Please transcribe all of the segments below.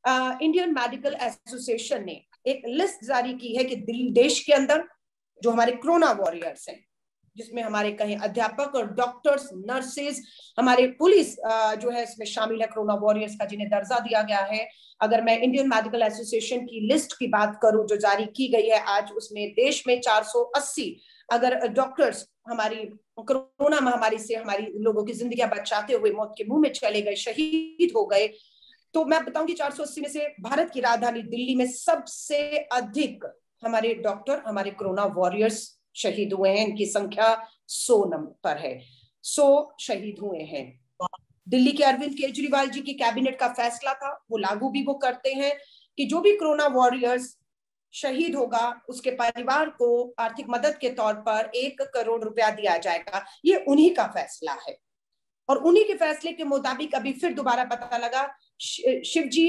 Indian medical association ने एक list जारी की है कि देश के अंदर जो हमारे कोरोना वॉरियर्स हैं, जिसमें हमारे कहीं अध्यापक और डॉक्टर्स, नर्सेज, हमारे पुलिस जो है इसमें शामिल है कोरोना वॉरियर्स का, जिन्हें दर्जा दिया गया है। अगर मैं इंडियन मेडिकल एसोसिएशन की लिस्ट की बात करूं जो जारी की गई है आज, उसमें देश में 480 अगर डॉक्टर्स हमारी कोरोना महामारी से हमारी लोगों की जिंदगियां बचाते हुए मौत के मुंह में चले गए, शहीद हो गए, तो मैं बताऊंगी 480 में से भारत की राजधानी दिल्ली में सबसे अधिक हमारे डॉक्टर, हमारे कोरोना वॉरियर्स शहीद हुए हैं। इनकी संख्या 100 नंबर पर है, 100 शहीद हुए हैं। दिल्ली के अरविंद केजरीवाल जी की कैबिनेट का फैसला था, वो लागू भी वो करते हैं कि जो भी कोरोना वॉरियर्स शहीद होगा उसके परिवार को आर्थिक मदद के तौर पर 1 करोड़ रुपया दिया जाएगा। ये उन्हीं का फैसला है और उन्हीं के फैसले के मुताबिक अभी फिर दोबारा पता लगा शिवजी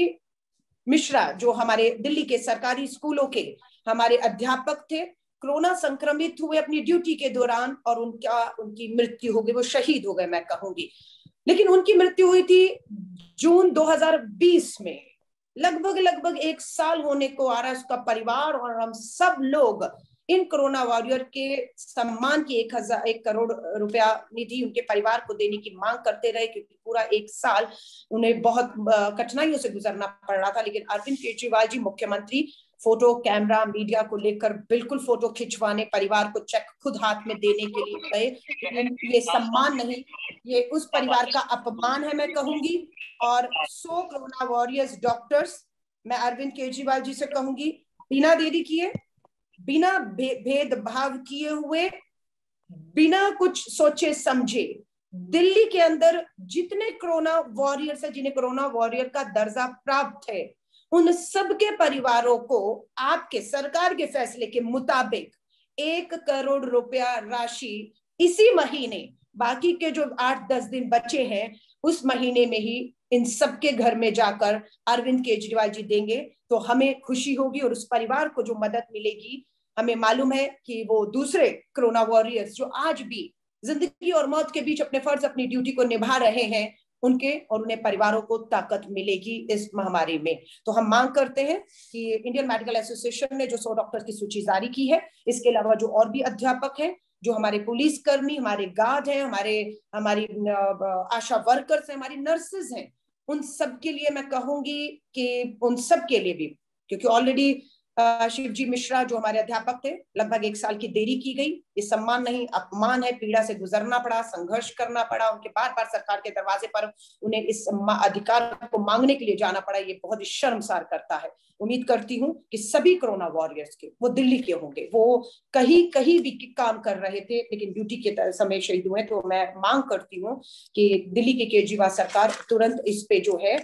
मिश्रा जो हमारे दिल्ली के सरकारी स्कूलों के हमारे अध्यापक थे, कोरोना संक्रमित हुए अपनी ड्यूटी के दौरान और उनकी मृत्यु हो गई, वो शहीद हो गए मैं कहूंगी। लेकिन उनकी मृत्यु हुई थी जून 2020 में, लगभग 1 साल होने को आ रहा है। उसका परिवार और हम सब लोग इन कोरोना वॉरियर के सम्मान की 1 करोड़ रुपया निधि उनके परिवार को देने की मांग करते रहे, क्योंकि पूरा 1 साल उन्हें बहुत कठिनाइयों से गुजरना पड़ रहा था। लेकिन अरविंद केजरीवाल जी मुख्यमंत्री फोटो, कैमरा, मीडिया को लेकर बिल्कुल फोटो खिंचवाने, परिवार को चेक खुद हाथ में देने के लिए गए। ये सम्मान नहीं, ये उस परिवार का अपमान है मैं कहूंगी। और 100 कोरोना वॉरियर्स डॉक्टर्स, मैं अरविंद केजरीवाल जी से कहूंगी, बिना देरी किए, बिना भेदभाव किए हुए, बिना कुछ सोचे समझे, दिल्ली के अंदर जितने कोरोना वॉरियर्स है, जिन्हें कोरोना वॉरियर का दर्जा प्राप्त है, उन सबके परिवारों को आपके सरकार के फैसले के मुताबिक 1 करोड़ रुपया राशि इसी महीने, बाकी के जो 8-10 दिन बचे हैं उस महीने में ही इन सबके घर में जाकर अरविंद केजरीवाल जी देंगे। तो हमें खुशी होगी और उस परिवार को जो मदद मिलेगी, हमें मालूम है कि वो दूसरे कोरोना वॉरियर्स जो आज भी जिंदगी और मौत के बीच अपने फर्ज, अपनी ड्यूटी को निभा रहे हैं, उनके और उन्हें परिवारों को ताकत मिलेगी इस महामारी में। तो हम मांग करते हैं कि इंडियन मेडिकल एसोसिएशन ने जो 100 डॉक्टर की सूची जारी की है, इसके अलावा जो और भी अध्यापक हैं, जो हमारे पुलिसकर्मी, हमारे गार्ड हैं, हमारी आशा वर्कर्स हैं, हमारी नर्सेज हैं, उन सब के लिए मैं कहूंगी कि उन सब के लिए भी, क्योंकि ऑलरेडी शिवजी मिश्रा जो हमारे अध्यापक थे, लगभग 1 साल की देरी की गई। ये सम्मान नहीं, अपमान है। पीड़ा से गुजरना पड़ा, संघर्ष करना पड़ा, उनके बार बार सरकार के दरवाजे पर उन्हें इस अधिकार को मांगने के लिए जाना पड़ा। ये बहुत ही शर्मसार करता है। उम्मीद करती हूँ कि सभी कोरोना वॉरियर्स के, वो दिल्ली के होंगे, वो कहीं भी काम कर रहे थे लेकिन ड्यूटी के समय शहीद हुए, तो मैं मांग करती हूँ कि दिल्ली की केजरीवाल सरकार तुरंत इस पे जो है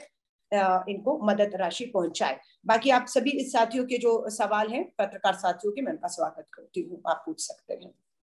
इनको मदद राशि पहुंचाए। बाकी आप सभी इस साथियों के जो सवाल हैं, पत्रकार साथियों के, मैं उनका स्वागत करती हूँ, आप पूछ सकते हैं।